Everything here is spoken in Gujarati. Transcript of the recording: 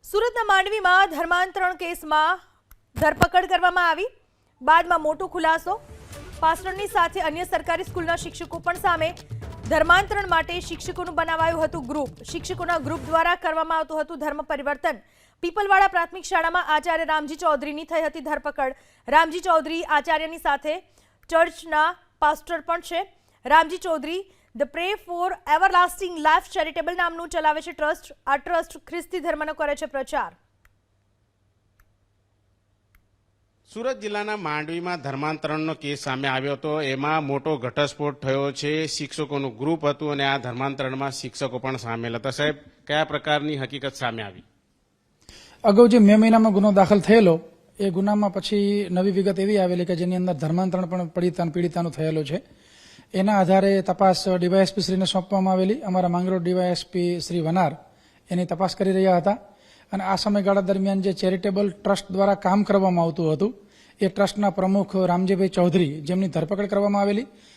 સુરતના માંડવીમાં ધર્માંતરણ કેસમાં ધરપકડ કરવામાં આવી બાદમાં મોટો ખુલાસો પાસ્ટરની સાથે અન્ય સરકારી સ્કૂલના શિક્ષકો પણ સામે ધર્માંતરણ માટે શિક્ષકોનું બનાવાયું હતું ગ્રુપ શિક્ષકોના ગ્રુપ દ્વારા કરવામાં આવતું હતું ધર્મ પરિવર્તન પીપલવાડા પ્રાથમિક શાળામાં આચાર્ય રામજી ચૌધરીની થઈ હતી ધરપકડ રામજી ચૌધરી આચાર્યની સાથે ચર્ચના પાસ્ટર પણ છે Ramji Chaudhary the pray for everlasting life charitable નામનું ચલાવે છે ટ્રસ્ટ આ ટ્રસ્ટ ખ્રિસ્તી ધર્મનો કરે છે પ્રચાર સુરત જિલ્લાના માંડવીમાં ધર્માંતરણનો કેસ સામે આવ્યો હતો એમાં મોટો ઘટસ્ફોટ થયો છે શિક્ષકોનું ગ્રુપ હતું અને આ ધર્માંતરણમાં શિક્ષકો પણ સામેલ હતા સાહેબ કયા પ્રકારની હકીકત સામે આવી અગાઉ જે મે મહિનામાં ગુનો દાખલ થયેલો એ ગુનામાં પછી નવી વિગત એવી આવેલી કે જેની અંદર ધર્માંતરણ પણ પીડિતાનું થયેલું છે એના આધારે તપાસ ડીવાયએસપી શ્રીને સોંપવામાં આવેલી અમારા માંગરોળ ડીવાયએસપી શ્રી વનાર એની તપાસ કરી રહ્યા હતા અને આ સમયગાળા દરમિયાન જે ચેરિટેબલ ટ્રસ્ટ દ્વારા કામ કરવામાં આવતું હતું એ ટ્રસ્ટના પ્રમુખ રામજીભાઈ ચૌધરી જેમની ધરપકડ કરવામાં આવેલી